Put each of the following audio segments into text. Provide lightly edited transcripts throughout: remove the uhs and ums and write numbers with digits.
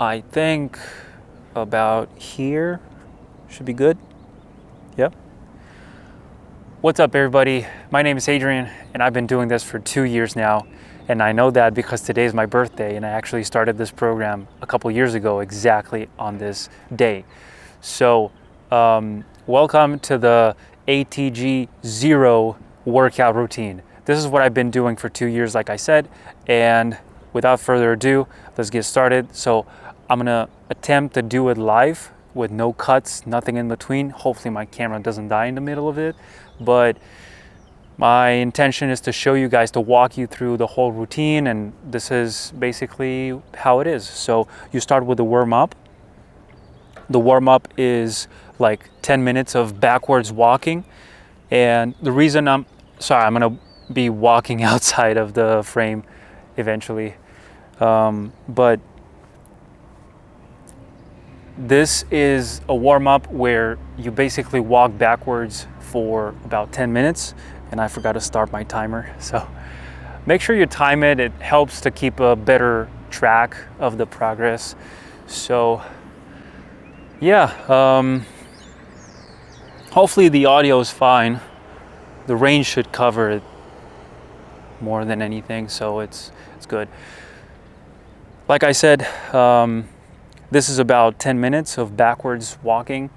I think about here should be good. Yep. What's up, everybody? My name is Adrian, and I've been doing this for 2 years now. And I know that because today's my birthday, and I actually started this program a couple years ago exactly on this day. So welcome to the ATG 0 workout routine. This is what I've been doing for 2 years, like I said, and without further ado, let's get started. So I'm gonna attempt to do it live with no cuts, nothing in between. Hopefully my camera doesn't die in the middle of it, but my intention is to show you guys, to walk you through the whole routine, and this is basically how it is. So you start with the warm-up. The warm-up is like 10 minutes of backwards walking, and the reason I'm gonna be walking outside of the frame eventually, but this is a warm-up where you basically walk backwards for about 10 minutes, and I forgot to start my timer, so make sure you time it. It helps to keep a better track of the progress. So yeah, hopefully the audio is fine. The range should cover it more than anything, so it's good. Like I said, this is about 10 minutes of backwards walking.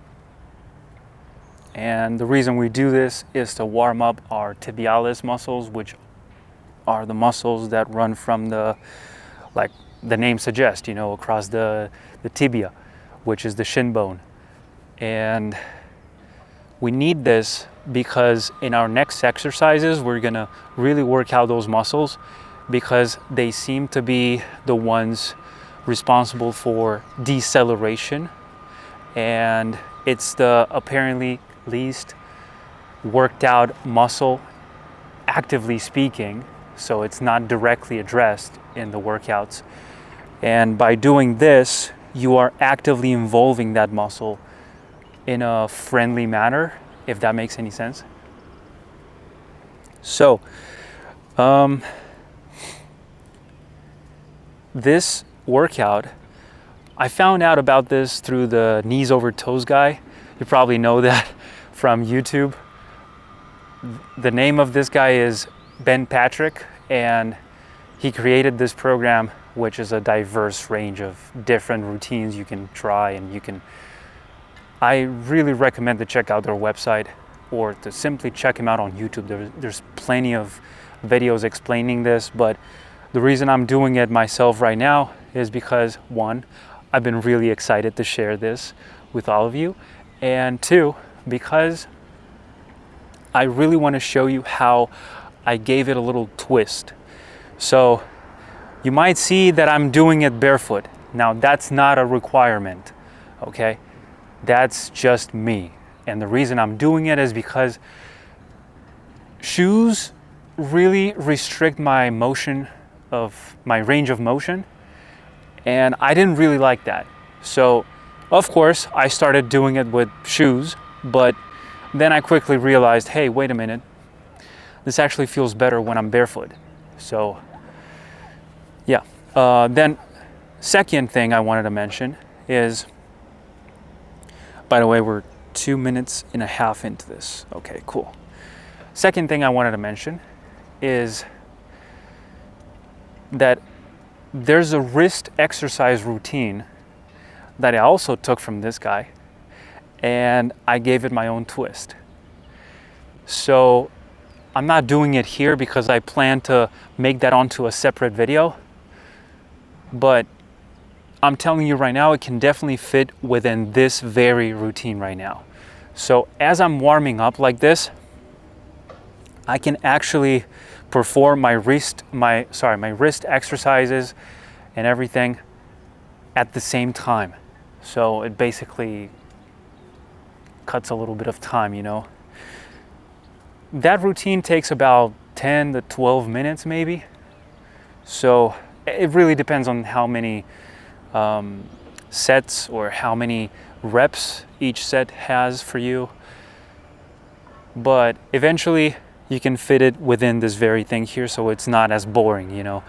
And the reason we do this is to warm up our tibialis muscles, which are the muscles that run from the, like the name suggests, you know, across the tibia, which is the shin bone. And we need this because in our next exercises, we're gonna really work out those muscles because they seem to be the ones responsible for deceleration, and it's the apparently least worked out muscle, actively speaking, so it's not directly addressed in the workouts. And by doing this, you are actively involving that muscle in a friendly manner, if that makes any sense. So this workout, I found out about this through the knees over toes guy. You probably know that from YouTube. The name of this guy is Ben Patrick, and he created this program, which is a diverse range of different routines you can try, and I really recommend to check out their website or to simply check him out on YouTube. There's plenty of videos explaining this, but the reason I'm doing it myself right now is because, one, I've been really excited to share this with all of you, and two, because I really want to show you how I gave it a little twist. So you might see that I'm doing it barefoot. Now that's not a requirement, okay? That's just me. And the reason I'm doing it is because shoes really restrict my motion of my range of motion, and I didn't really like that. So of course I started doing it with shoes, but then I quickly realized, hey, wait a minute, this actually feels better when I'm barefoot. So yeah, then second thing I wanted to mention is, by the way, we're 2.5 minutes into this. Okay, cool. Second thing I wanted to mention is that there's a wrist exercise routine that I also took from this guy, and I gave it my own twist. So I'm not doing it here because I plan to make that onto a separate video, but I'm telling you right now, it can definitely fit within this very routine right now. So as I'm warming up like this, I can actually perform my wrist exercises and everything at the same time. So it basically cuts a little bit of time, you know. That routine takes about 10 to 12 minutes maybe. So it really depends on how many sets or how many reps each set has for you. But eventually you can fit it within this very thing here, so it's not as boring, you know.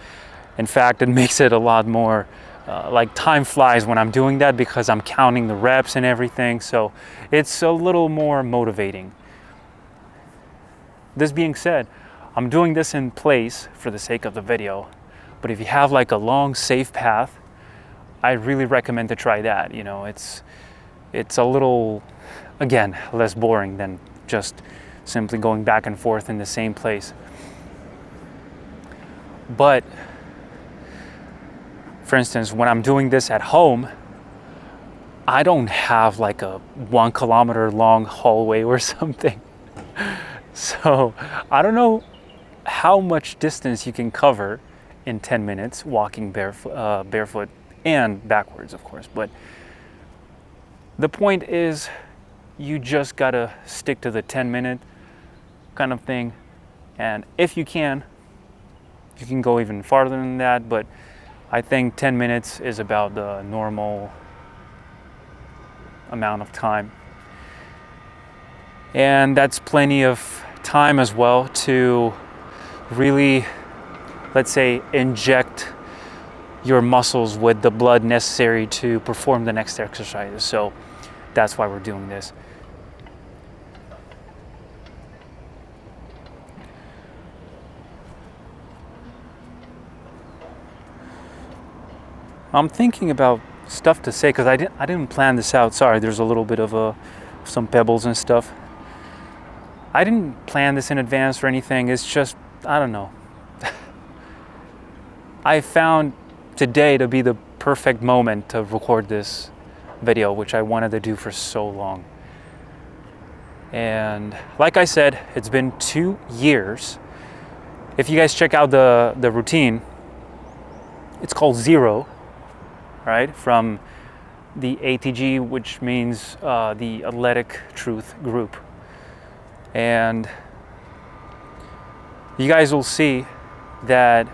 In fact, it makes it a lot more like time flies when I'm doing that because I'm counting the reps and everything. So it's a little more motivating. This being said, I'm doing this in place for the sake of the video, but if you have like a long, safe path, I really recommend to try that. You know, it's a little, again, less boring than just simply going back and forth in the same place. But for instance, when I'm doing this at home, I don't have like a 1 kilometer long hallway or something. So I don't know how much distance you can cover in 10 minutes walking barefoot and backwards, of course. But the point is, you just gotta stick to the 10-minute kind of thing. And if you can go even farther than that, but I think 10 minutes is about the normal amount of time. And that's plenty of time as well to really, let's say, inject your muscles with the blood necessary to perform the next exercises. So that's why we're doing this. I'm thinking about stuff to say because I didn't plan this out. Sorry, there's a little bit of some pebbles and stuff. I didn't plan this in advance or anything. It's just, I don't know. I found today to be the perfect moment to record this video, which I wanted to do for so long. And like I said, it's been 2 years. If you guys check out the routine, it's called Zero, right? From the ATG, which means the Athletic Truth Group. And you guys will see that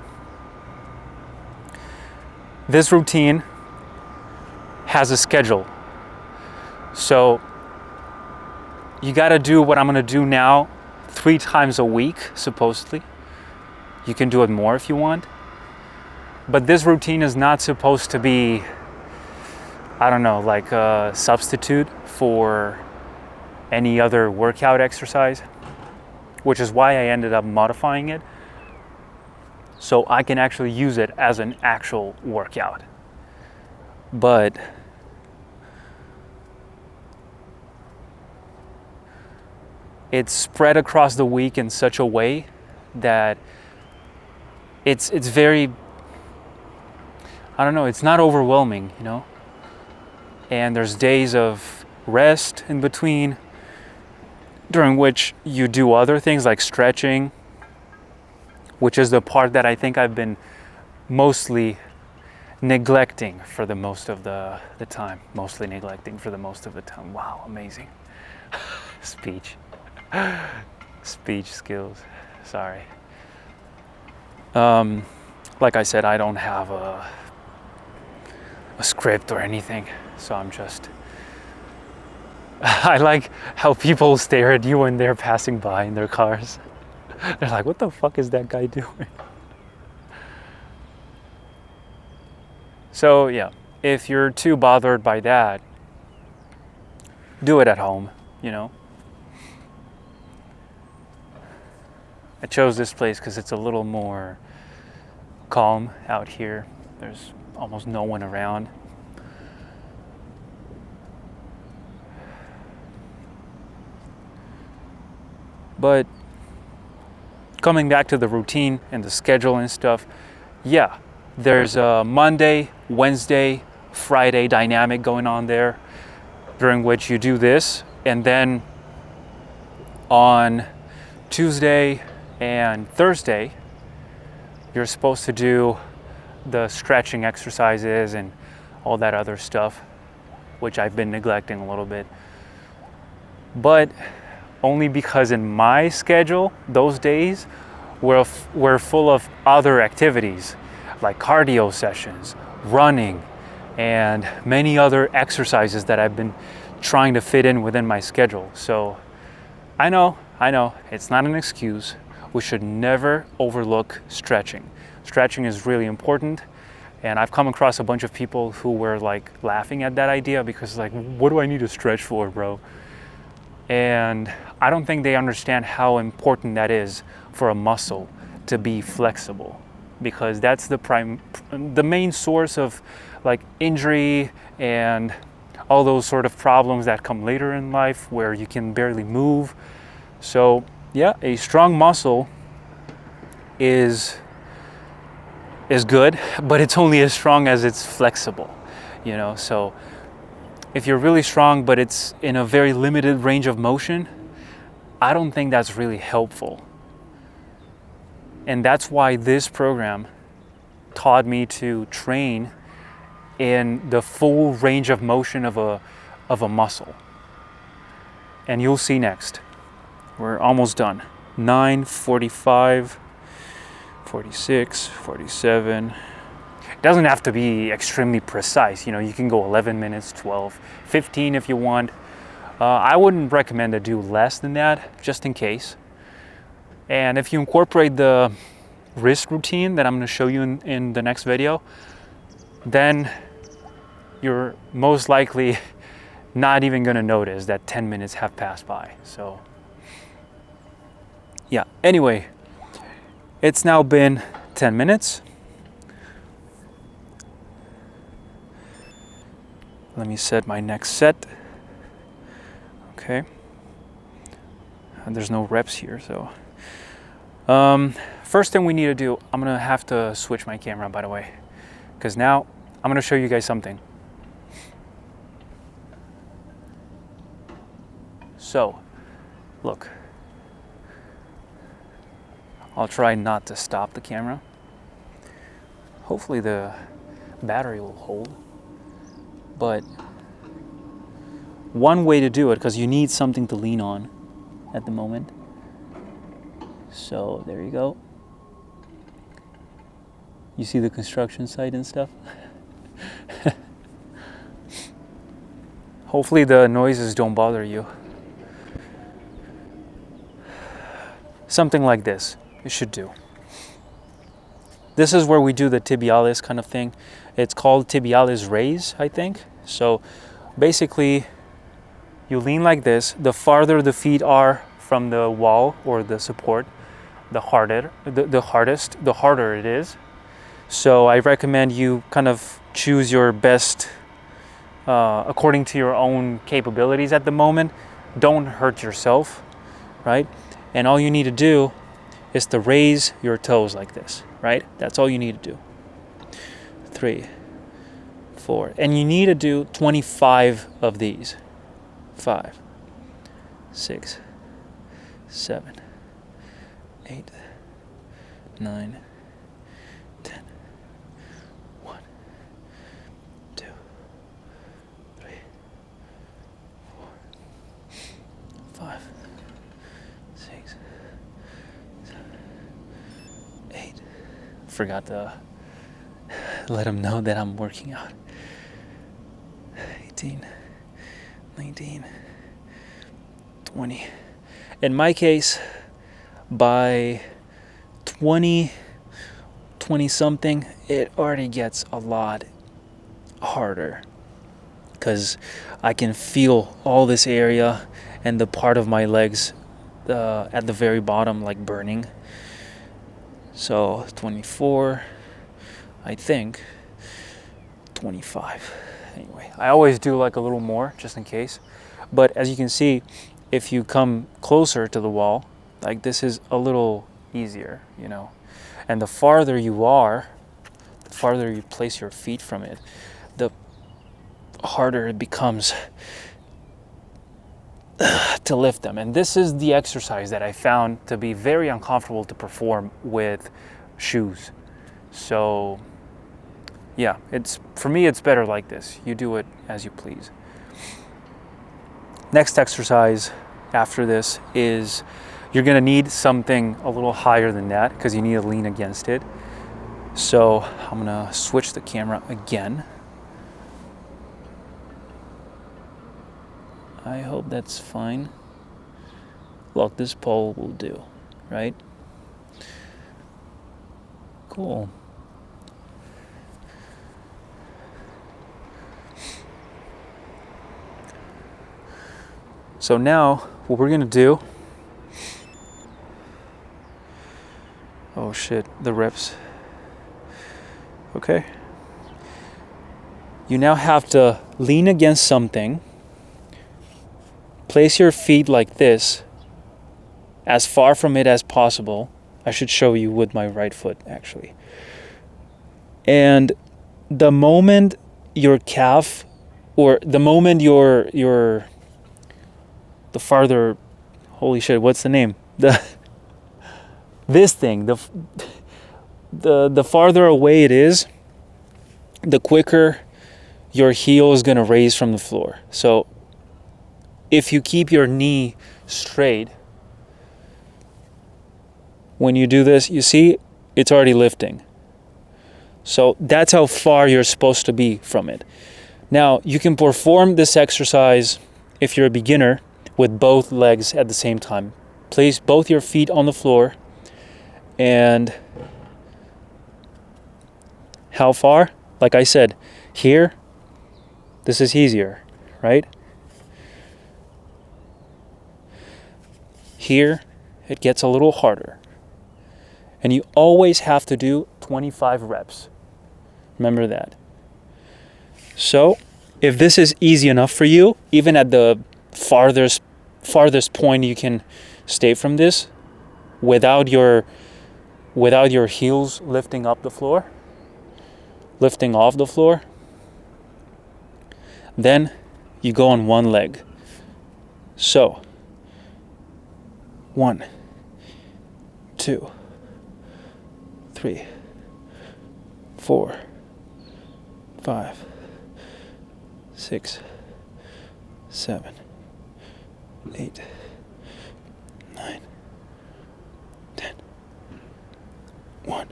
this routine has a schedule. So you got to do what I'm going to do now 3 times a week, supposedly. You can do it more if you want. But this routine is not supposed to be, I don't know, like a substitute for any other workout exercise, which is why I ended up modifying it so I can actually use it as an actual workout. But it's spread across the week in such a way that it's very, I don't know, it's not overwhelming, you know? And there's days of rest in between, during which you do other things like stretching, which is the part that I think I've been mostly neglecting for the most of the time. Mostly neglecting for the most of the time. Wow, amazing. Speech skills, sorry. Like I said, I don't have a script or anything, so I'm just, I like how people stare at you when they're passing by in their cars. They're like, what the fuck is that guy doing? So yeah, if you're too bothered by that, do it at home, you know? I chose this place because it's a little more calm out here. There's almost no one around. But coming back to the routine and the schedule and stuff, yeah, there's a Monday, Wednesday, Friday dynamic going on there, during which you do this, and then on Tuesday and Thursday, you're supposed to do the stretching exercises and all that other stuff, which I've been neglecting a little bit. But only because in my schedule, those days were full of other activities, like cardio sessions, running, and many other exercises that I've been trying to fit in within my schedule. So I know, it's not an excuse. We should never overlook stretching. Stretching is really important. And I've come across a bunch of people who were like laughing at that idea because like, what do I need to stretch for, bro? And I don't think they understand how important that is for a muscle to be flexible, because that's the main source of like injury and all those sort of problems that come later in life where you can barely move. So yeah, a strong muscle is good, but it's only as strong as it's flexible, you know? So if you're really strong, but it's in a very limited range of motion, I don't think that's really helpful. And that's why this program taught me to train in the full range of motion of a muscle. And you'll see next. We're almost done. 9:45, 46, 47. It doesn't have to be extremely precise. You know, you can go 11 minutes, 12, 15 if you want. I wouldn't recommend to do less than that, just in case. And if you incorporate the wrist routine that I'm going to show you in the next video, then you're most likely not even going to notice that 10 minutes have passed by. So yeah, anyway, it's now been 10 minutes. Let me set my next set. Okay. And there's no reps here, so. First thing we need to do, I'm gonna have to switch my camera, by the way, because now I'm gonna show you guys something. So, look. I'll try not to stop the camera. Hopefully the battery will hold. But one way to do it, because you need something to lean on at the moment. So there you go. You see the construction site and stuff? Hopefully the noises don't bother you. Something like this, it should do. This is where we do the tibialis kind of thing. It's called Tibialis Raise, I think. So basically, you lean like this. The farther the feet are from the wall or the support, the harder it is. So I recommend you kind of choose your best according to your own capabilities at the moment. Don't hurt yourself, right? And all you need to do is to raise your toes like this, right? That's all you need to do. 3, 4, and you need to do 25 of these. 5, 6, 7, 8, 9, 10. 1, 2, 3, 4, 5, 6, 7, 8. Forgot to let them know that I'm working out. 18, 19, 20. In my case, by 20 something, it already gets a lot harder because I can feel all this area and the part of my legs at the very bottom like burning. So 24, I think 25. Anyway, I always do like a little more just in case. But as you can see, if you come closer to the wall, like this is a little easier, you know. And the farther you are, the farther you place your feet from it, the harder it becomes to lift them. And this is the exercise that I found to be very uncomfortable to perform with shoes. So yeah, for me it's better like this. You do it as you please. Next exercise after this is you're gonna need something a little higher than that because you need to lean against it. So I'm gonna switch the camera again. I hope that's fine. Look, this pole will do, right? Cool. So now what we're gonna do, oh shit, the reps. Okay. You now have to lean against something, place your feet like this, as far from it as possible. I should show you with my right foot actually. And the moment your calf, or the moment the farther, holy shit, what's the name? This thing, the farther away it is, the quicker your heel is gonna raise from the floor. So if you keep your knee straight, when you do this, you see, it's already lifting. So that's how far you're supposed to be from it. Now, you can perform this exercise, if you're a beginner, with both legs at the same time. Place both your feet on the floor, and how far? Like I said, here, this is easier, right? Here, it gets a little harder. And you always have to do 25 reps. Remember that. So, if this is easy enough for you, even at the farthest point you can stay from this, without your heels lifting up the floor, lifting off the floor, then you go on one leg. So, 1, 2, 3, 4, 5, 6, 7, 8, 9, 10. 1,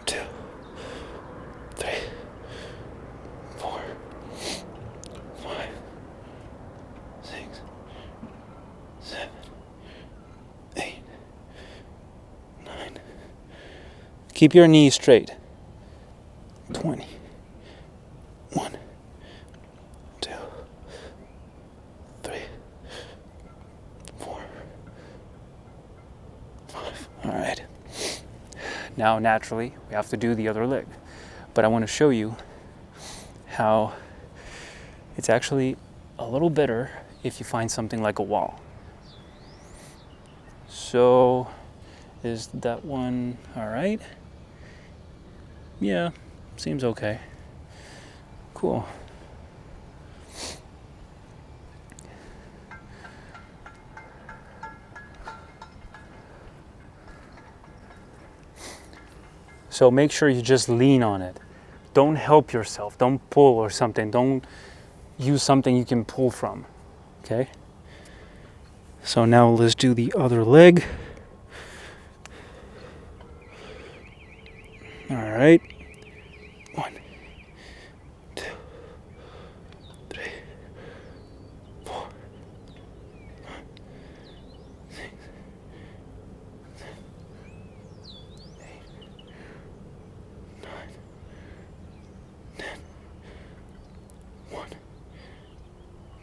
2, 3, 4, 5, 6, 7, 8, 9. Keep your knees straight. 20. 1, 2, 3, 4, 5. All right. Now, naturally, we have to do the other leg. But I want to show you how it's actually a little better if you find something like a wall. So, is that one all right? Yeah, seems okay. Cool. So make sure you just lean on it. Don't help yourself. Don't pull or something. Don't use something you can pull from. Okay? So now let's do the other leg. All right. 1, 2, 3, 4, 5, 6, 7, 8, 9, 10. 1,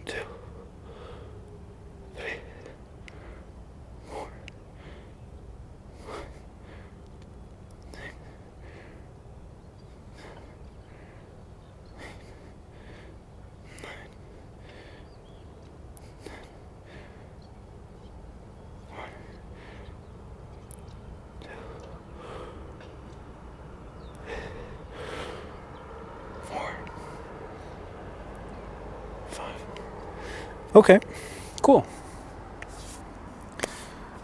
2, 3, 4, 5, 6, 5. Okay, cool.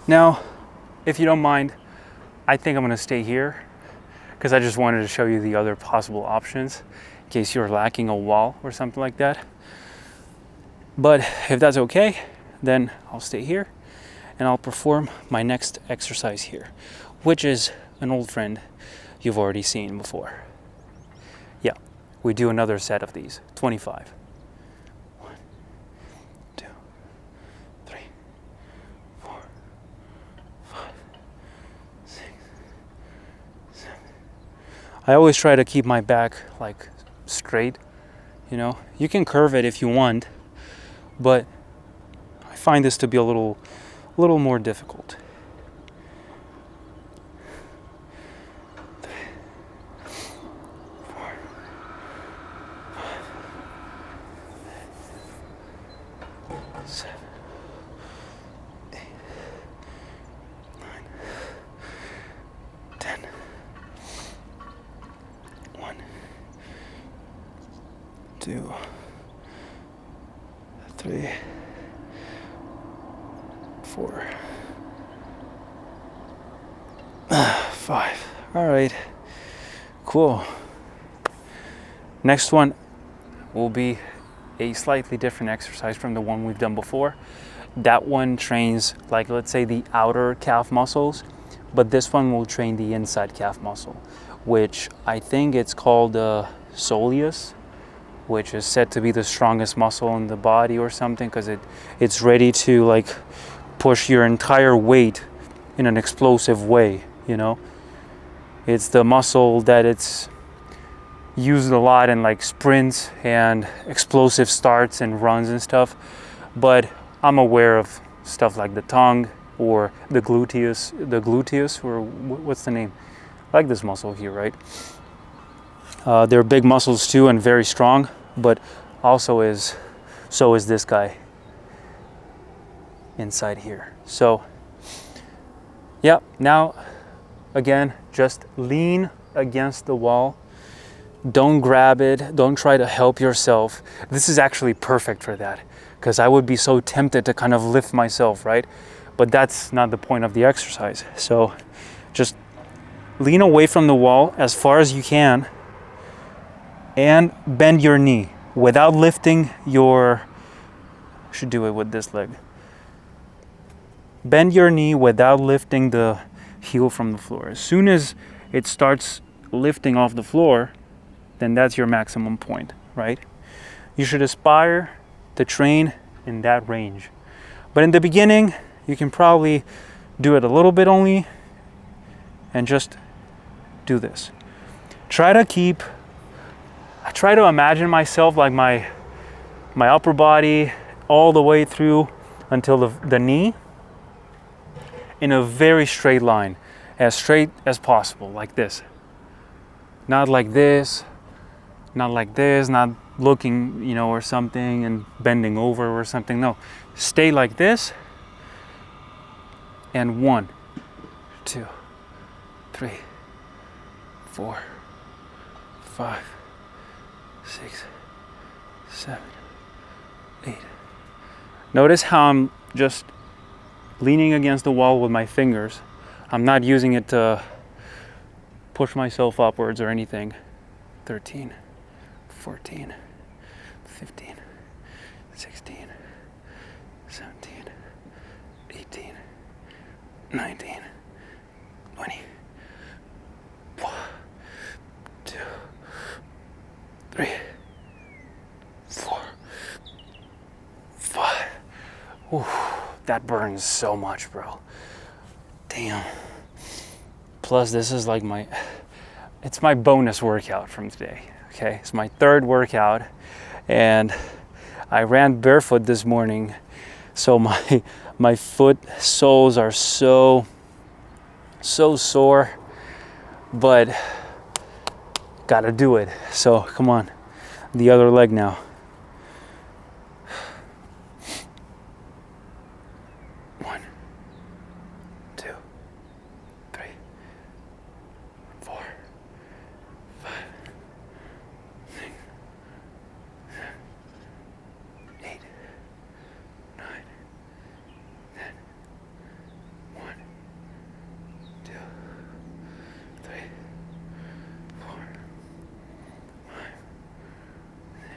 Now, if you don't mind, I think I'm gonna stay here because I just wanted to show you the other possible options in case you're lacking a wall or something like that. But if that's okay, then I'll stay here and I'll perform my next exercise here, which is an old friend you've already seen before. Yeah, we do another set of these, 25. 1, 2, 3, 4, 5, 6, 7. I always try to keep my back like straight, you know. You can curve it if you want, but find this to be a little more difficult. 2, 3, 4, 5. All right, cool. Next one will be a slightly different exercise from the one we've done before. That one trains, like, let's say the outer calf muscles, but this one will train the inside calf muscle, which I think it's called soleus, which is said to be the strongest muscle in the body or something, because it's ready to like push your entire weight in an explosive way, you know. It's the muscle that it's used a lot in like sprints and explosive starts and runs and stuff. But I'm aware of stuff like the tongue or the gluteus, or what's the name? I like this muscle here, right? They're big muscles too and very strong, but so is this guy inside here. So yeah, now again, just lean against the wall. Don't grab it, don't try to help yourself. This is actually perfect for that, because I would be so tempted to kind of lift myself, right? But that's not the point of the exercise. So just lean away from the wall as far as you can and bend your knee without lifting your, should do it with this leg. Bend your knee without lifting the heel from the floor. As soon as it starts lifting off the floor, then that's your maximum point, right? You should aspire to train in that range. But in the beginning, you can probably do it a little bit only and just do this. I try to imagine myself like my upper body all the way through until the knee in a very straight line, as straight as possible, like this. Not like this, not like this, not looking, you know, or something and bending over or something. No, stay like this. And 1, 2, 3, 4, 5, 6, 7, 8. Notice how I'm just leaning against the wall with my fingers. I'm not using it to push myself upwards or anything. 13, 14, 15, 16, 17, 18, 19, 20. 1, 2, 3, 4, 5. Ooh, that burns so much, bro. Damn. Plus, this is like it's my bonus workout from today. Okay, it's my 3rd workout, and I ran barefoot this morning, so my foot soles are so sore, but gotta do it. So come on, the other leg now. 1, 2, 3, 4, 5, 6, 7, 8, 9, 10. 1, 2, 3, 4, 5, 6,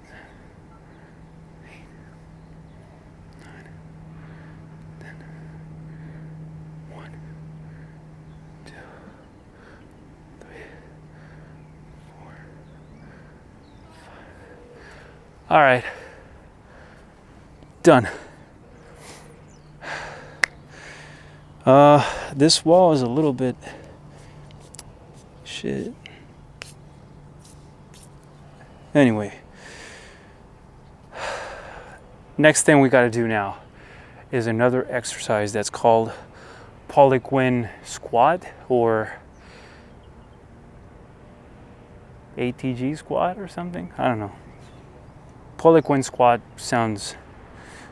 7, 8, 9, 10. 1, 2, 3, 4, 5. All right, done. This wall is a little bit shit. Anyway, next thing we got to do now is another exercise that's called Poliquin squat or ATG squat or something. I don't know. Poliquin squat sounds,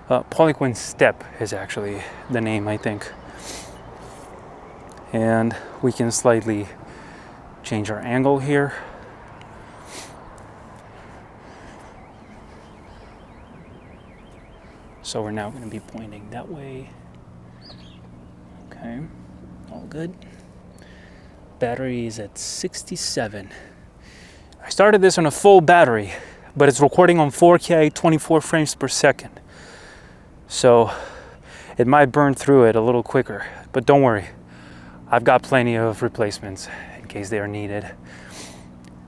Poliquin step is actually the name, I think. And we can slightly change our angle here. So we're now going to be pointing that way. Okay, all good. Battery is at 67. I started this on a full battery, but it's recording on 4K, 24 frames per second. So it might burn through it a little quicker, but don't worry. I've got plenty of replacements in case they are needed.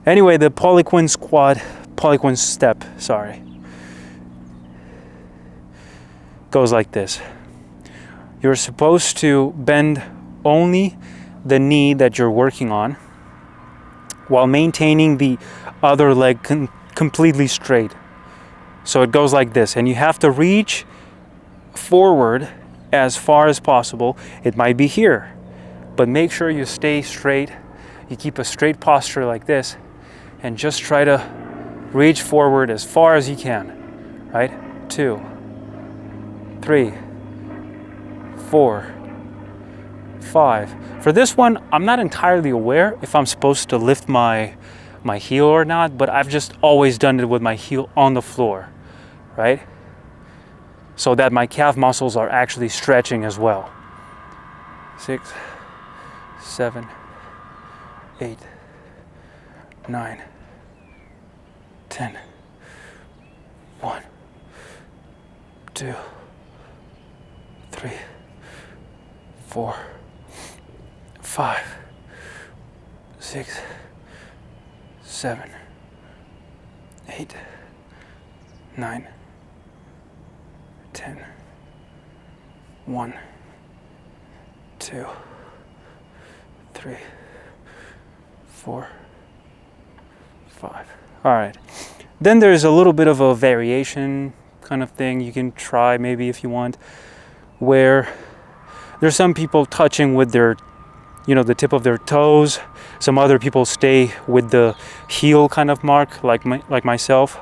Anyway, the Poliquin squat, Poliquin step, sorry, goes like this. You're supposed to bend only the knee that you're working on while maintaining the other leg completely straight. So it goes like this, and you have to reach forward as far as possible. It might be here, but make sure you stay straight. You keep a straight posture like this and just try to reach forward as far as you can, right? 2, 3, 4, 5. For this one, I'm not entirely aware if I'm supposed to lift my heel or not, but I've just always done it with my heel on the floor, right? So that my calf muscles are actually stretching as well. 6, 7, 8, 9, 10. 1, 2, 3, 4, 5, 6, 7, 8, 9, 10. 1, 2, 3, 4, 5. All right. Then there's a little bit of a variation kind of thing you can try maybe if you want, where there's some people touching with their, the tip of their toes. Some other people stay with the heel kind of mark, like myself,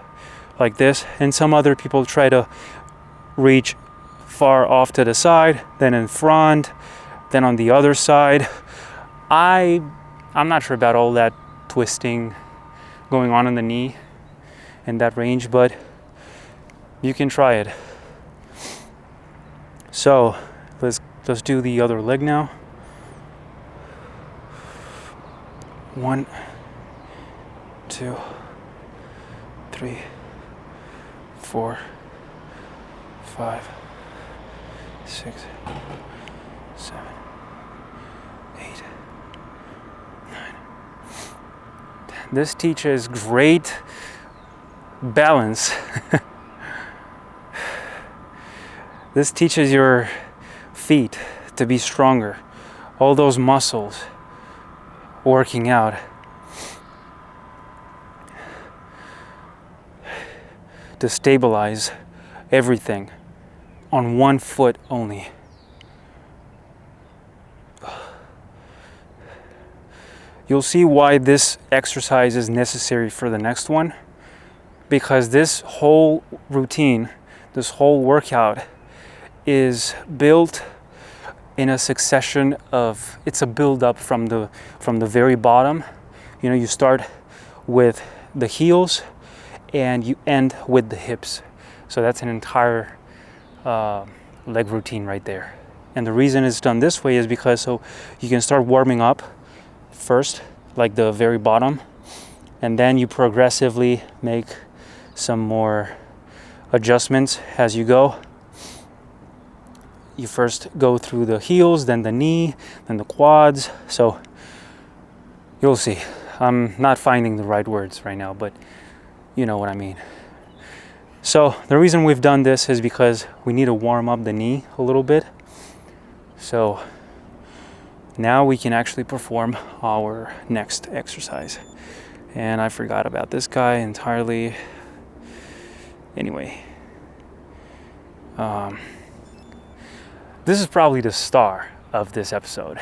like this. And some other people try to reach far off to the side, then in front, then on the other side. I'm not sure about all that twisting going on in the knee in that range, but you can try it. So let's do the other leg now. 1, 2, 3, 4, 5, 6, 7, 8, 9, 10. This teaches great balance. This teaches your feet to be stronger. All those muscles working out. To stabilize everything on one foot only. You'll see why this exercise is necessary for the next one, because this whole routine, this whole workout is built in a succession of, it's a build up from the very bottom. You start with the heels and you end with the hips. So that's an entire leg routine right there. And the reason it's done this way is because so you can start warming up first, like the very bottom, and then you progressively make some more adjustments as you go. You first go through the heels, then the knee, then the quads. So you'll see. I'm not finding the right words right now, but you know what I mean. So the reason we've done this is because we need to warm up the knee a little bit. So now we can actually perform our next exercise. And I forgot about this guy entirely. Anyway, This is probably the star of this episode.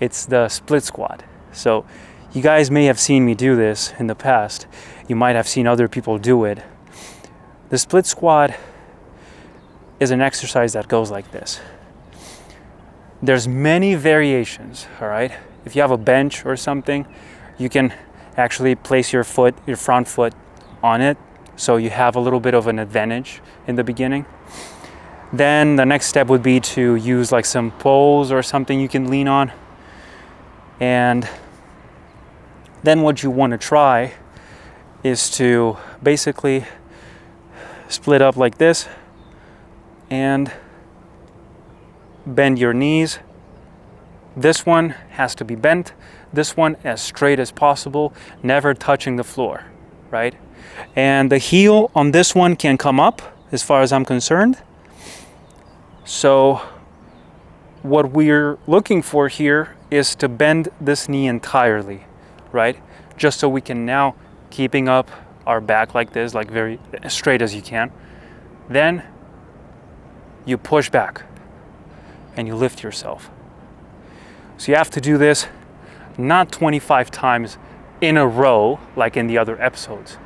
It's the split squat. So you guys may have seen me do this in the past. You might have seen other people do it. The split squat is an exercise that goes like this. There's many variations, all right? If you have a bench or something, you can actually place your foot, your front foot on it, so you have a little bit of an advantage in the beginning. Then the next step would be to use like some poles or something you can lean on. And then what you want to try is to basically split up like this and bend your knees. This one has to be bent, this one as straight as possible, never touching the floor, right? And the heel on this one can come up as far as I'm concerned. So what we're looking for here is to bend this knee entirely, right? Just so we can now, keeping up our back like this, like very straight as you can. Then you push back and you lift yourself. So you have to do this not 25 times in a row like in the other episodes,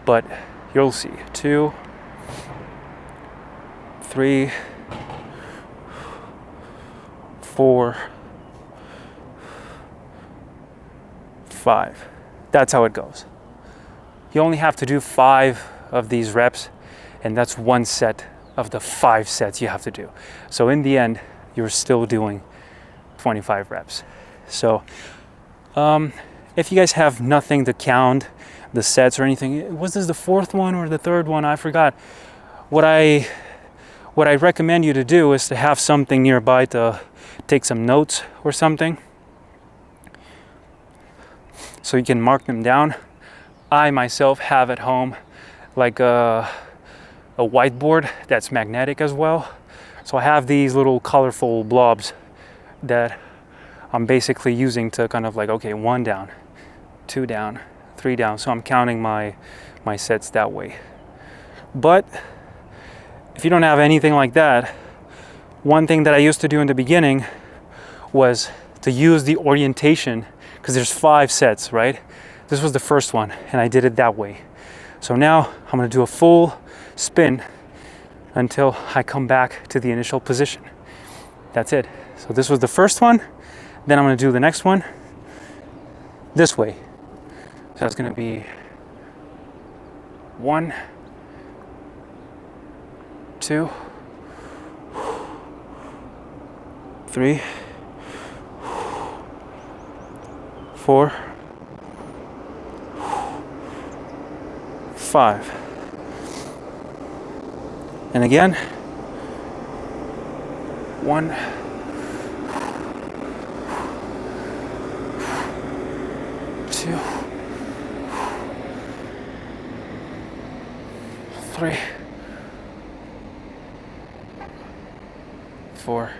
but you'll see 2, 3, 4, 5. That's how it goes. You only have to do 5 of these reps, and that's one set of the 5 sets you have to do. So in the end, you're still doing 25 reps. So if you guys have nothing to count the sets or anything, was this the 4th one or the 3rd one? I forgot. What I recommend you to do is to have something nearby to take some notes or something, so you can mark them down. I myself have at home like a whiteboard that's magnetic as well. So I have these little colorful blobs that I'm basically using to kind of like, okay, 1 down, 2 down, 3 down. So I'm counting my sets that way. But if you don't have anything like that, one thing that I used to do in the beginning was to use the orientation, because there's 5 sets, right? This was the first one, and I did it that way. So now I'm gonna do a full spin until I come back to the initial position. That's it. So this was the first one. Then I'm gonna do the next one this way. So that's gonna be 1, 2, 3, 4, 5. And again, 1, 2, 3, 4,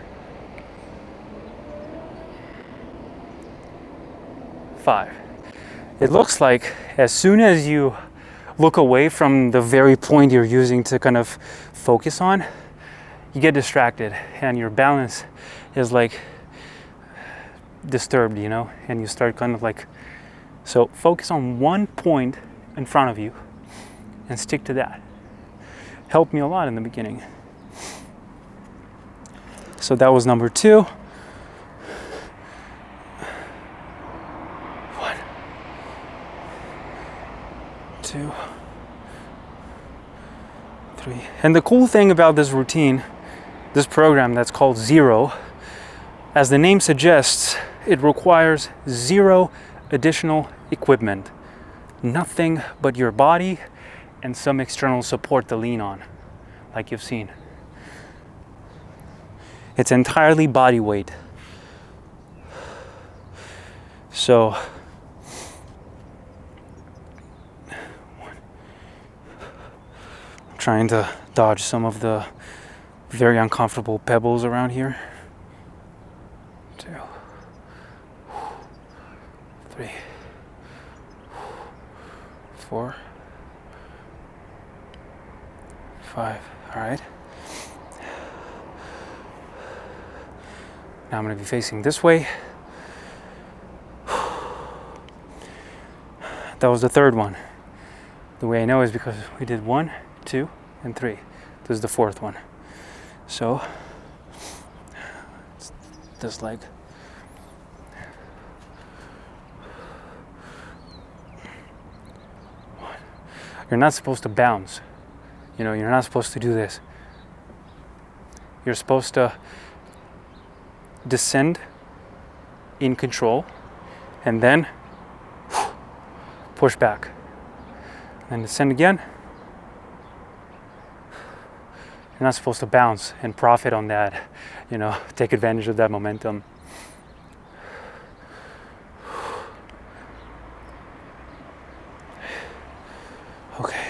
5. It looks like as soon as you look away from the very point you're using to kind of focus on, you get distracted and your balance is like disturbed, you know, and you start kind of like, so focus on one point in front of you and stick to that. Helped me a lot in the beginning. So that was number 2. 1, 2, 3. And the cool thing about this routine, this program that's called Zero, as the name suggests, it requires 0 additional equipment. Nothing but your body and some external support to lean on, like you've seen. It's entirely body weight. So, I'm trying to dodge some of the very uncomfortable pebbles around here. 2, 3, 4, 5. All right. Now I'm going to be facing this way. That was the third one. The way I know is because we did 1, 2, and 3. This is the fourth one. So, this leg. You're not supposed to bounce. You know, you're not supposed to do this. You're supposed to descend in control and then push back. And descend again. You're not supposed to bounce and profit on that, you know, take advantage of that momentum. Okay.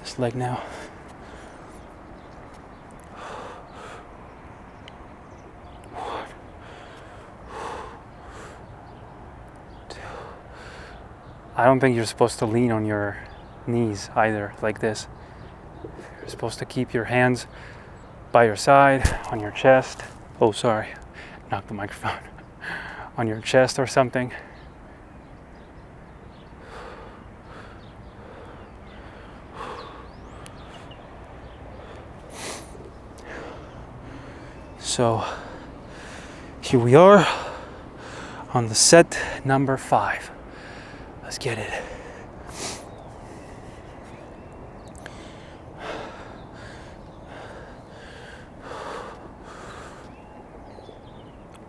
This leg now. I don't think you're supposed to lean on your knees either, like this. You're supposed to keep your hands by your side, on your chest. Oh, sorry, knocked the microphone. On your chest or something. So, here we are on the set number 5. Let's get it.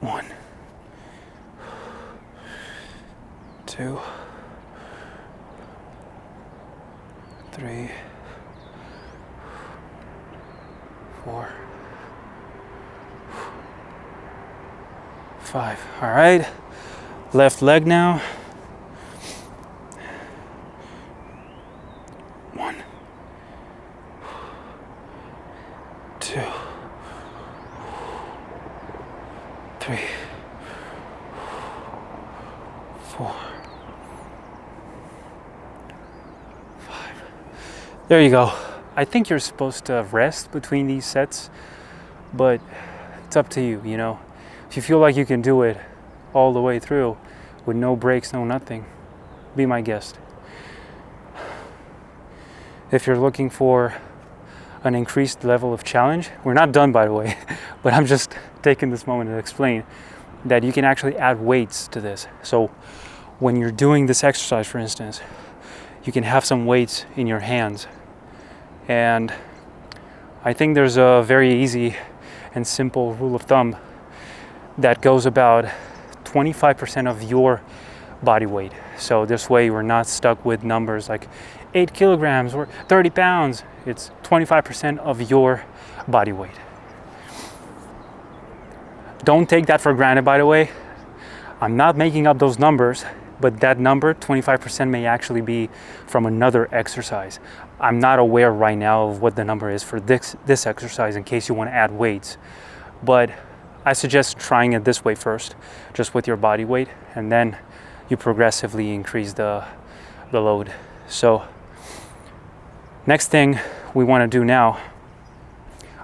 One, 2, 3, 4, 5. All right, left leg now. 1, 2, 3, 4, 5. There you go. I think you're supposed to rest between these sets, but it's up to you, you know. If you feel like you can do it all the way through with no breaks, no nothing, be my guest. If you're looking for an increased level of challenge, we're not done, by the way, but I'm just taking this moment to explain that you can actually add weights to this. So when you're doing this exercise, for instance, you can have some weights in your hands. And I think there's a very easy and simple rule of thumb that goes about 25% of your body weight. So this way we're not stuck with numbers like 8 kilograms or 30 pounds. It's 25% of your body weight. Don't take that for granted, by the way. I'm not making up those numbers, but that number, 25%, may actually be from another exercise. I'm not aware right now of what the number is for this exercise in case you want to add weights. But I suggest trying it this way first, just with your body weight, and then you progressively increase the load. So next thing we want to do now,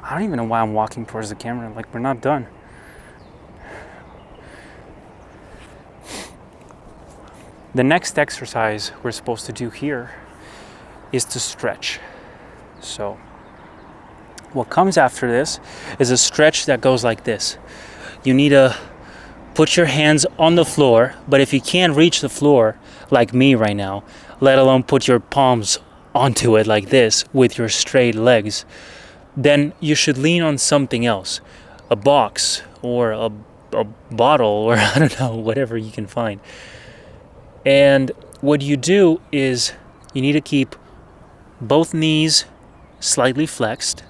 I don't even know why I'm walking towards the camera, like we're not done. The next exercise we're supposed to do here is to stretch. So what comes after this is a stretch that goes like this. You need to put your hands on the floor, but if you can't reach the floor like me right now, let alone put your palms onto it like this with your straight legs, then you should lean on something else, a box or a bottle, or I don't know, whatever you can find. And what you do is you need to keep both knees slightly flexed,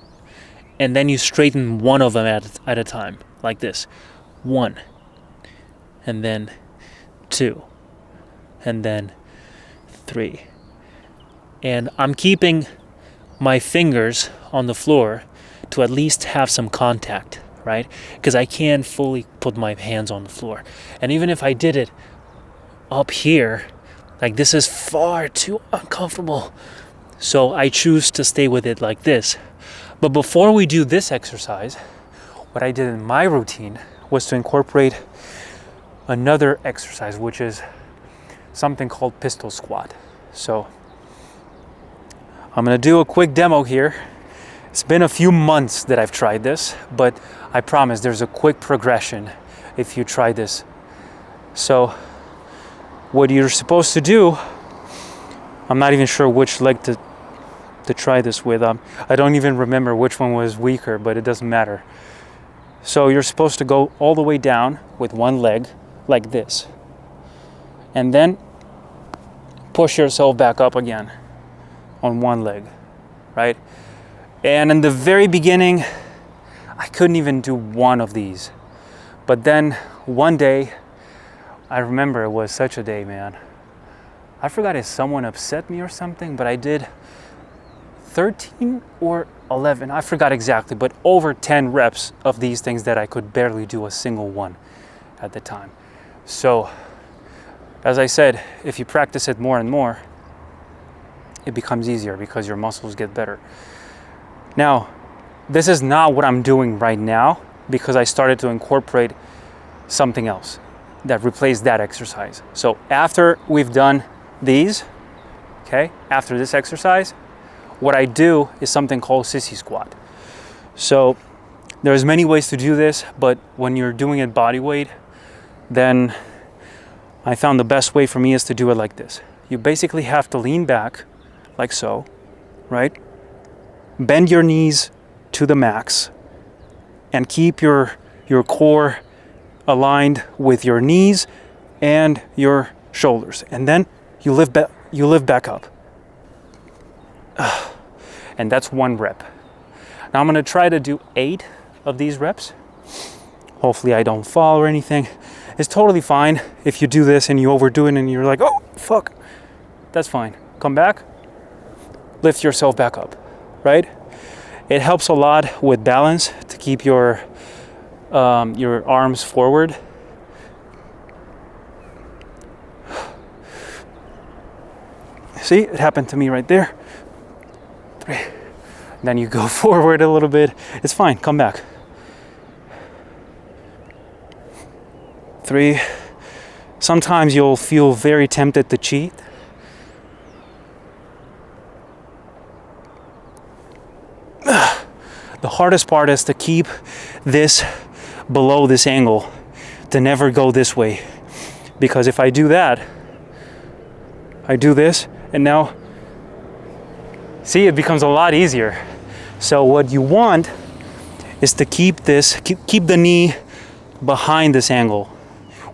and then you straighten one of them at a time, like this. 1, and then 2, and then 3. And I'm keeping my fingers on the floor to at least have some contact, right? Because I can't fully put my hands on the floor. And even if I did it up here, like this is far too uncomfortable. So I choose to stay with it like this. But before we do this exercise, what I did in my routine was to incorporate another exercise, which is something called pistol squat. So I'm gonna do a quick demo here. It's been a few months that I've tried this, but I promise there's a quick progression if you try this. So what you're supposed to do, I'm not even sure which leg to try this with. I don't even remember which one was weaker, but it doesn't matter. So you're supposed to go all the way down with one leg like this, and then push yourself back up again on one leg, right? And in the very beginning, I couldn't even do one of these. But then one day, I remember it was such a day, man. I forgot if someone upset me or something, but I did 13 or 11, I forgot exactly, but over 10 reps of these things that I could barely do a single one at the time. So, as I said, if you practice it more and more, it becomes easier because your muscles get better. Now, this is not what I'm doing right now because I started to incorporate something else that replaced that exercise. So after we've done these, okay, after this exercise, what I do is something called Sissy Squat. So there's many ways to do this, but when you're doing it body weight, then I found the best way for me is to do it like this. You basically have to lean back like so, right? Bend your knees to the max and keep your core aligned with your knees and your shoulders. And then you lift back up. And that's one rep. Now I'm gonna try to do 8 of these reps. Hopefully I don't fall or anything. It's totally fine if you do this and you overdo it and you're like, oh, fuck. That's fine. Come back, lift yourself back up, right? It helps a lot with balance to keep your arms forward. See, it happened to me right there. 3. Then you go forward a little bit. It's fine, come back. 3. Sometimes you'll feel very tempted to cheat. The hardest part is to keep this below this angle, to never go this way. Because if I do that, I do this, and now, see, it becomes a lot easier. So what you want is to keep the knee behind this angle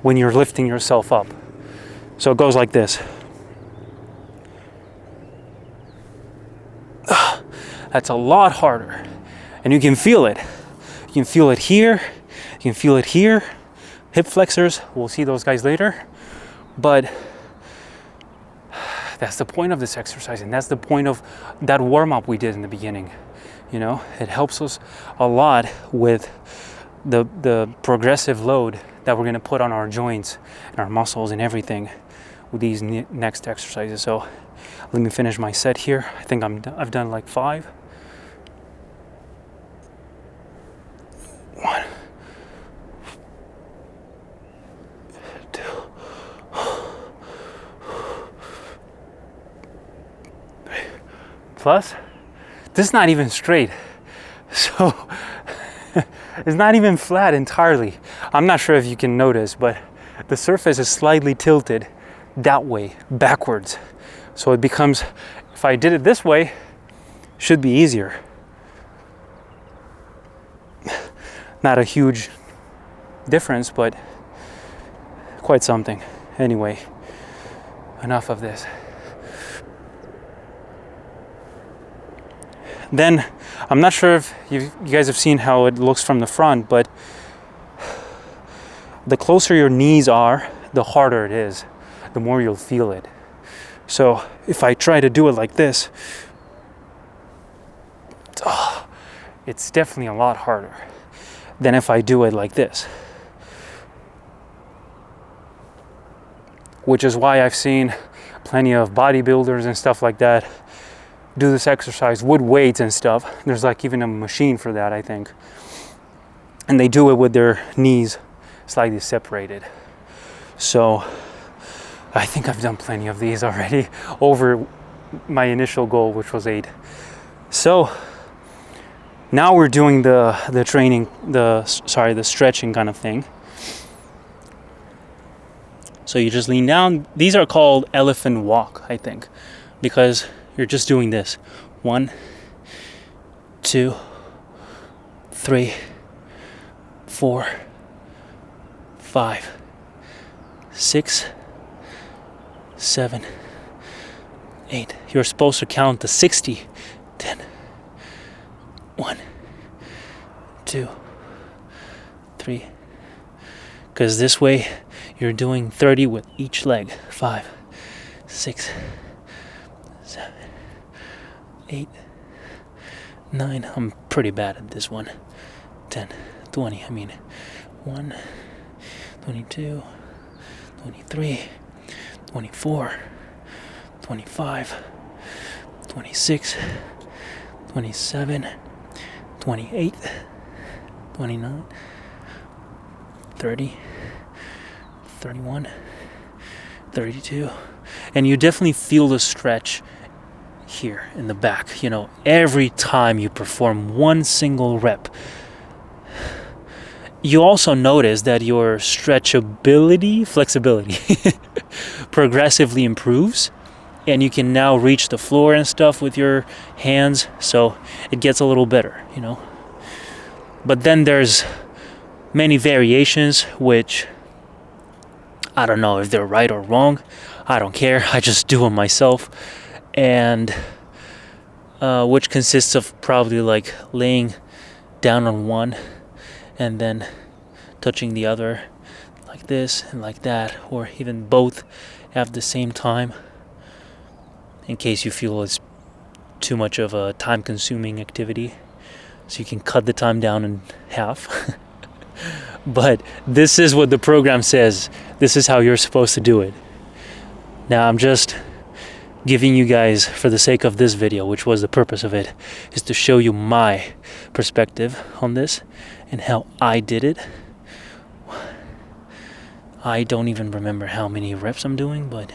when you're lifting yourself up. So it goes like this. That's a lot harder. And you can feel it. You can feel it here. You can feel it here. Hip flexors, we'll see those guys later. But that's the point of this exercise, and that's the point of that warm-up we did in the beginning. You know, it helps us a lot with the progressive load that we're gonna put on our joints and our muscles and everything with these next exercises. So let me finish my set here. I think I've done like 5. 1, 2, 3. Plus, this is not even straight. So it's not even flat entirely. I'm not sure if you can notice, but the surface is slightly tilted that way, backwards. So it becomes, if I did it this way, should be easier. Not a huge difference, but quite something. Anyway, enough of this. Then, I'm not sure if you guys have seen how it looks from the front, but the closer your knees are, the harder it is, the more you'll feel it. So if I try to do it like this, it's definitely a lot harder than if I do it like this. Which is why I've seen plenty of bodybuilders and stuff like that do this exercise with weights and stuff. There's like even a machine for that, I think. and they do it with their knees slightly separated. So I think I've done plenty of these already over my initial goal, which was 8. So now we're doing the training, the stretching kind of thing. So you just lean down. These are called elephant walk, I think, because you're just doing this. 1, 2, 3, 4, 5, 6, 7, 8. You're supposed to count to 60. 10. 1, 2, 3. Because this way you're doing 30 with each leg. 5, 6, 7, 8, 9. I'm pretty bad at this one. 10, 20. 1, 22, 23, 24, 25, 26, 27, 28, 29, 30, 31, 32. And you definitely feel the stretch here in the back, every time you perform one single rep. You also notice that your flexibility progressively improves, and you can now reach the floor and stuff with your hands, so it gets a little better, But then there's many variations, which I don't know if they're right or wrong. I don't care. I just do them myself, and which consists of probably like laying down on one and then touching the other like this and like that, or even both at the same time, in case you feel it's too much of a time-consuming activity, so you can cut the time down in half. But this is what the program says. This is how you're supposed to do it. Now I'm just giving you guys, for the sake of this video, which was the purpose of it, is to show you my perspective on this and how I did it. I don't even remember how many reps I'm doing, but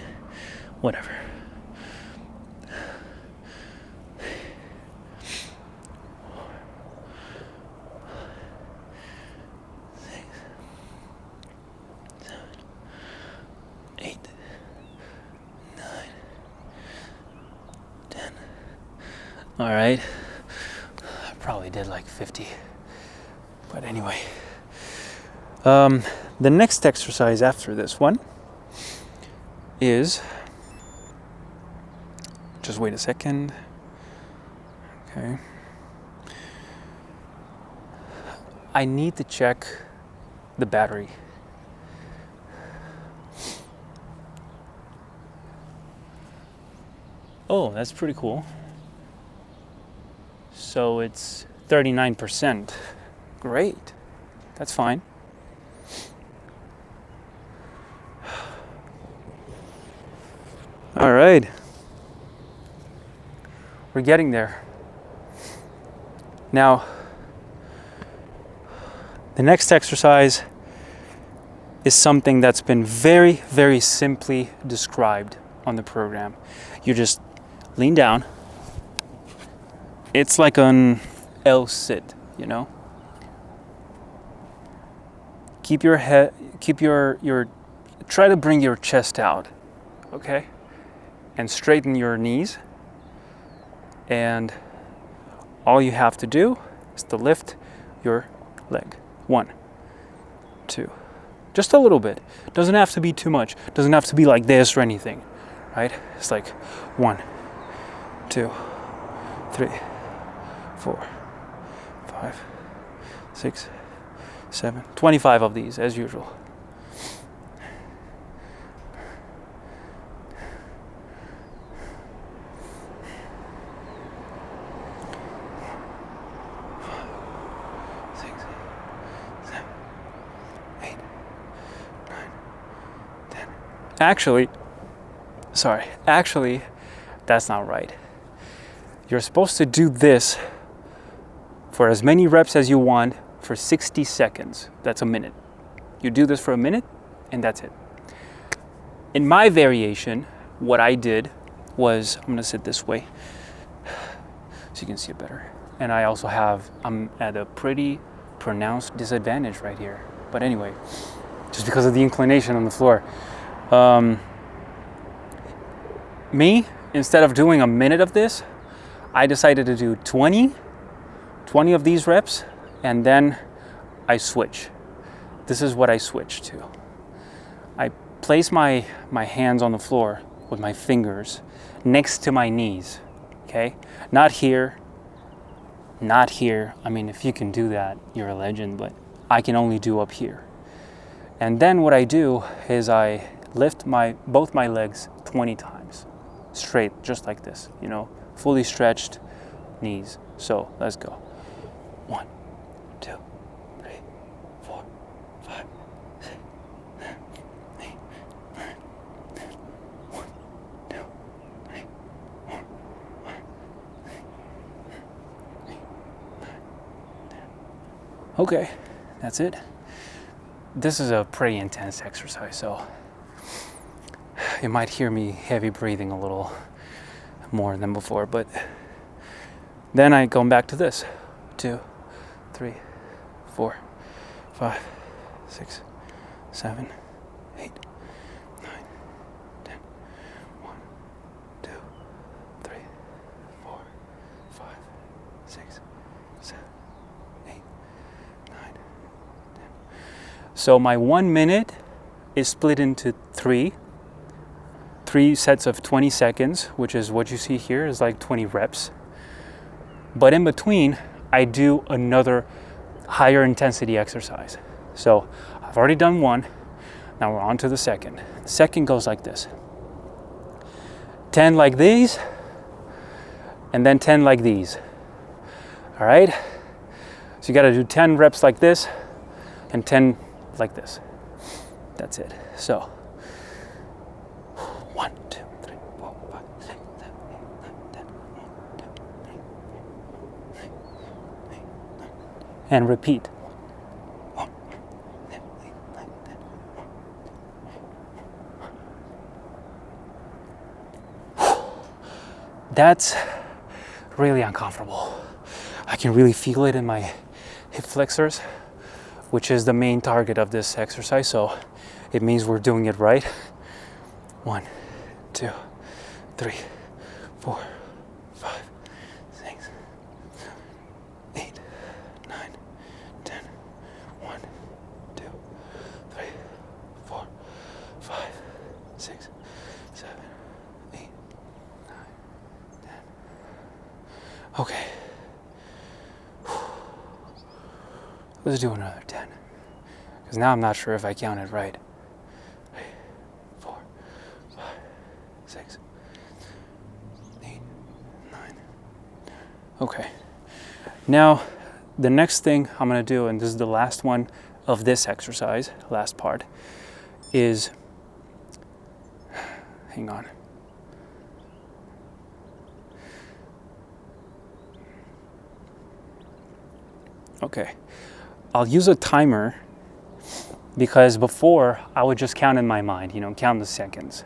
whatever. All right, I probably did like 50, but anyway. The next exercise after this one is, just wait a second, okay. I need to check the battery. Oh, that's pretty cool. So it's 39%. Great. That's fine. All right. We're getting there. Now, the next exercise is something that's been very, very simply described on the program. You just lean down. It's like an L sit, Keep your head, try to bring your chest out, okay? And straighten your knees. And all you have to do is to lift your leg. 1, 2, just a little bit. Doesn't have to be too much. Doesn't have to be like this or anything, right? It's like 1, 2, 3, 4, 5, 6, 7, 25 of these as usual. Actually, that's not right. You're supposed to do this for as many reps as you want for 60 seconds. That's a minute. You do this for a minute, and that's it. In my variation, what I did was, I'm gonna sit this way so you can see it better. And I also I'm at a pretty pronounced disadvantage right here. But anyway, just because of the inclination on the floor. Instead of doing a minute of this, I decided to do 20 of these reps, and then I switch. This is what I switch to. I place my hands on the floor with my fingers next to my knees, okay? Not here, not here. I mean, if you can do that, you're a legend, but I can only do up here. And then what I do is I lift both my legs 20 times, straight, just like this, you know, fully stretched knees. So let's go. 1, 2, 3, 4, 5, 6, 7, 8, 9, 10. 1, 2, 3, 4, 5, 6, 7, 8, 9, 10. Okay, that's it. This is a pretty intense exercise, so you might hear me heavy breathing a little more than before, but then I go back to this. 2, 3, 4, 5, 6, 7, 8, 9, 10. 1, 2, 3, 4, 5, 6, 7, 8, 9, 10. So my 1 minute is split into three sets of 20 seconds, which is what you see here is like 20 reps. But in between, I do another higher intensity exercise. So I've already done one. Now we're on to the second. The second goes like this. 10 like these, and then 10 like these. All right? So you gotta do 10 reps like this, and 10 like this. That's it. So 1, 2, 3, 4, 5, 6, 7, 8, 9, 10. 1, 2, 3, 4, 5, 6, 7, 8, 9. And repeat. 1, 2, 3, 4, 5, 6, 7, 8, 9, 10. That's really uncomfortable. I can really feel it in my hip flexors, which is the main target of this exercise, so it means we're doing it right. 1, 2, 3, 4, 5, 6, 7, 8, 9, 10. 1, 2, 3, 4, 5, 6, 7, 8, 9, 10. Okay. Let's do another 10. Because now I'm not sure if I counted right. 3, 4, 5, 6, 8, 9. Okay. Now, the next thing I'm going to do, and this is the last one of this exercise, last part, is, hang on. Okay. I'll use a timer because before I would just count in my mind, you know, count the seconds.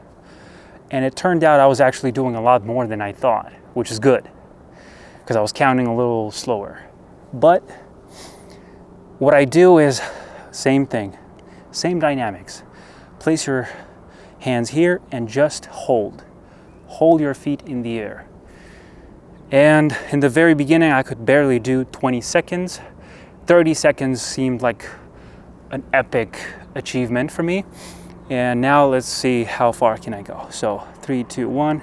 And it turned out I was actually doing a lot more than I thought, which is good because I was counting a little slower. But what I do is same thing, same dynamics. Place your hands here and just hold. Hold your feet in the air. And in the very beginning, I could barely do 20 seconds. 30 seconds seemed like an epic achievement for me. And now let's see how far can I go. So 3, 2, 1.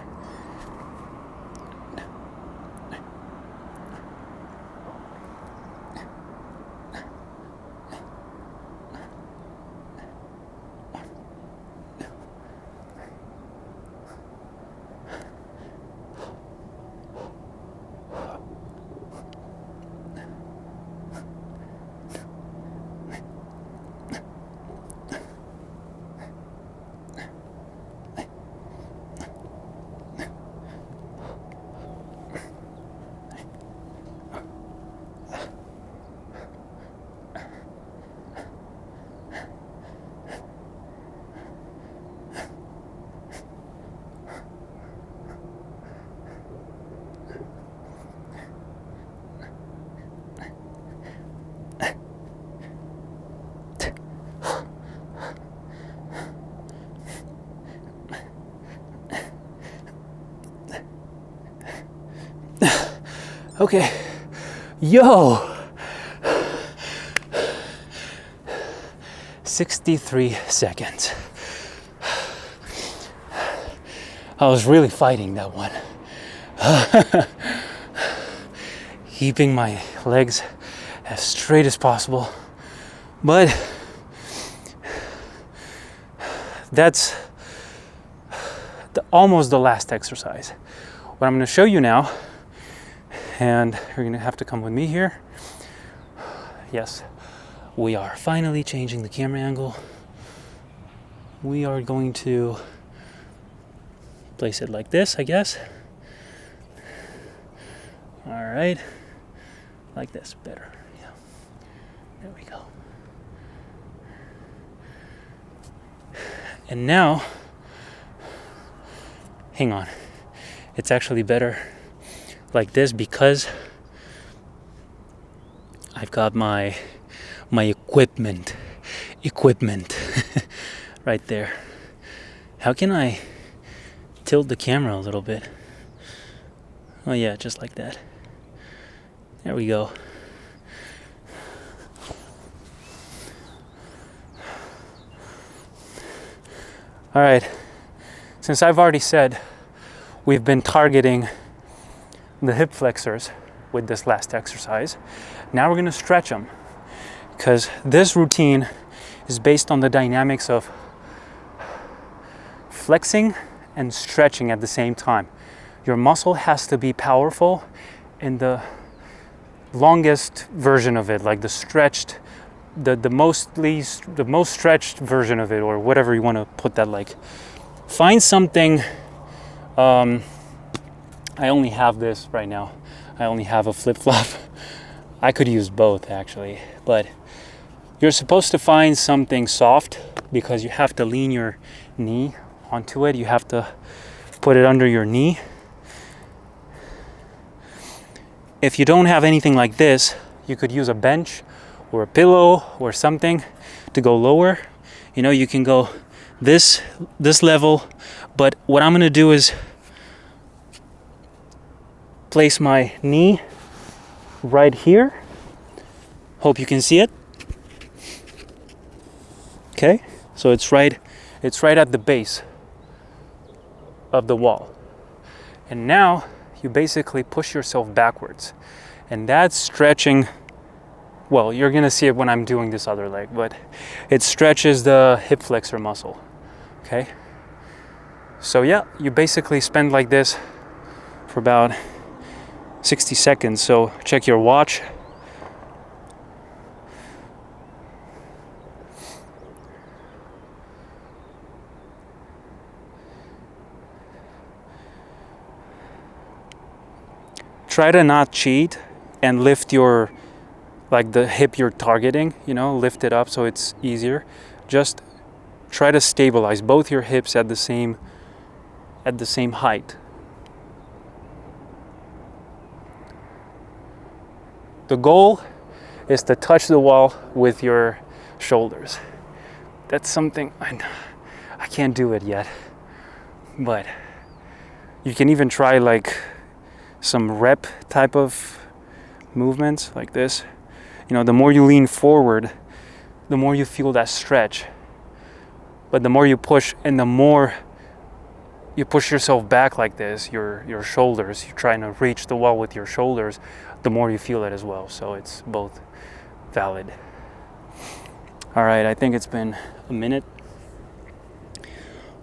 Okay, yo! 63 seconds. I was really fighting that one. Keeping my legs as straight as possible. But that's almost the last exercise. What I'm going to show you now, and you're going to have to come with me here. Yes, we are finally changing the camera angle. We are going to place it like this, I guess. All right, like this, better. Yeah, there we go. And now, hang on, it's actually better like this because I've got my equipment right there. How can I tilt the camera a little bit? Oh yeah, just like that. There we go. All right, since I've already said we've been targeting the hip flexors with this last exercise, now we're going to stretch them, because this routine is based on the dynamics of flexing and stretching at the same time. Your muscle has to be powerful in the longest version of it, like the stretched, the most stretched version of it, or whatever you want to put that like. Find something. I only have this right now. I only have a flip-flop. I could use both actually, but you're supposed to find something soft because you have to lean your knee onto it. You have to put it under your knee. If you don't have anything like this, you could use a bench or a pillow or something to go lower. You know, you can go this level, but what I'm gonna do is place my knee right here. Hope you can see it. Okay, so it's right at the base of the wall. And now you basically push yourself backwards. And that's stretching, well, you're gonna see it when I'm doing this other leg, but it stretches the hip flexor muscle, okay? So yeah, you basically spend like this for about 60 seconds. So check your watch. Try to not cheat and lift your, like the hip you're targeting, you know, lift it up so it's easier. Just try to stabilize both your hips at the same height. The goal is to touch the wall with your shoulders. That's something I can't do it yet, but you can even try like some rep type of movements like this. You know, the more you lean forward, the more you feel that stretch. But the more you push and the more you push yourself back like this, your shoulders, you're trying to reach the wall with your shoulders, the more you feel it as well. So it's both valid. All right, I think it's been a minute.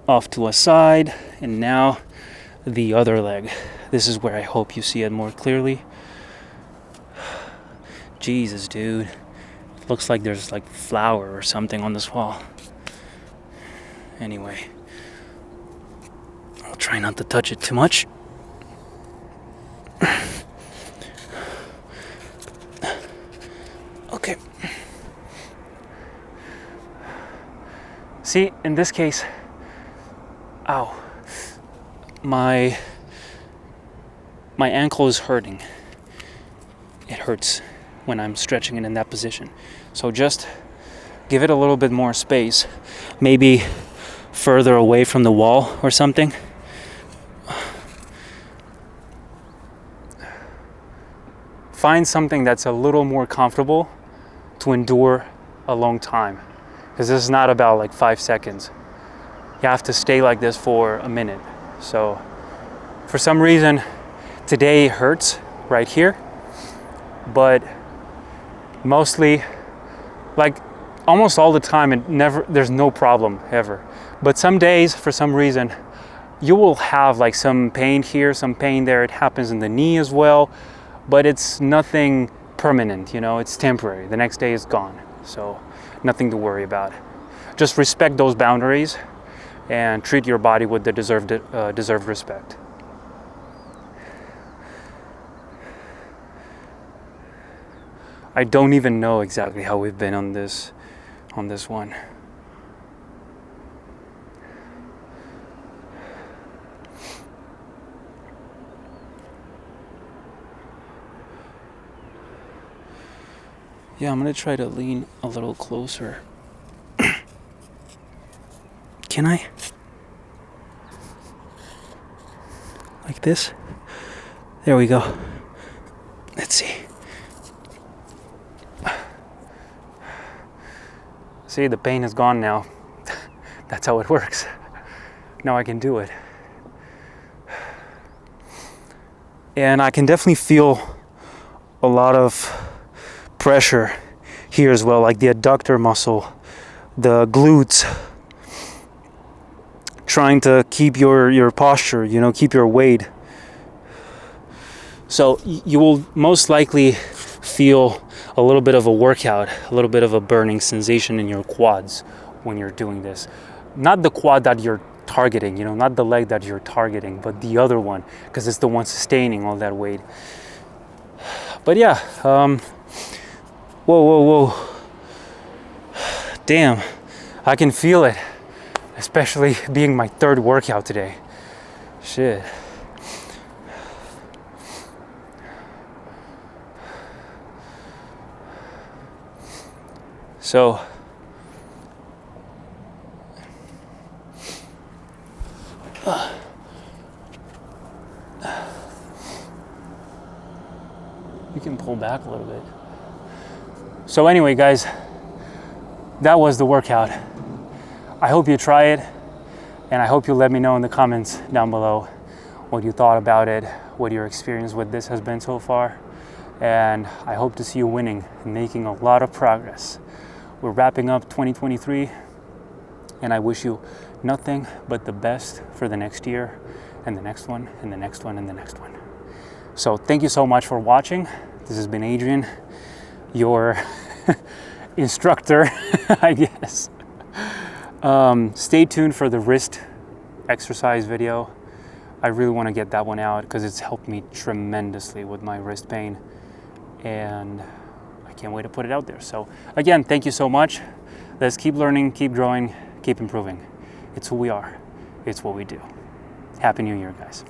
Off to a side, and now the other leg. This is where I hope you see it more clearly. Jesus, dude. Looks like there's like flour or something on this wall. Anyway, I'll try not to touch it too much. Okay. See, in this case, ow, my ankle is hurting. It hurts when I'm stretching it in that position. So just give it a little bit more space, maybe further away from the wall or something. find something that's a little more comfortable to endure a long time. Because this is not about like 5 seconds. You have to stay like this for a minute. So for some reason, today it hurts right here, but mostly, like almost all the time, there's no problem ever. But some days, for some reason, you will have like some pain here, some pain there. It happens in the knee as well, but it's nothing permanent, you know, it's temporary. The next day is gone. So nothing to worry about. Just respect those boundaries and treat your body with the deserved respect. I don't even know exactly how we've been on this one. Yeah, I'm gonna try to lean a little closer. Can I? Like this? There we go. Let's see. See, the pain is gone now. That's how it works. Now I can do it. And I can definitely feel a lot of pressure here as well, like the adductor muscle, the glutes, trying to keep your posture, you know, keep your weight. So you will most likely feel a little bit of a workout, a little bit of a burning sensation in your quads when you're doing this. Not the quad that you're targeting, you know, not the leg that you're targeting, but the other one, because it's the one sustaining all that weight. But yeah, whoa. Damn, I can feel it, especially being my third workout today. Shit. So, you can pull back a little bit. So anyway, guys, that was the workout. I hope you try it, and I hope you let me know in the comments down below what you thought about it, what your experience with this has been so far, and I hope to see you winning and making a lot of progress. We're wrapping up 2023, and I wish you nothing but the best for the next year, and the next one, and the next one, and the next one. So thank you so much for watching. This has been Adrian, your instructor, I guess. Stay tuned for the wrist exercise video. I really want to get that one out because it's helped me tremendously with my wrist pain, and I can't wait to put it out there. So again, thank you so much. Let's keep learning, keep growing, keep improving. It's who we are. It's what we do. Happy New Year, guys.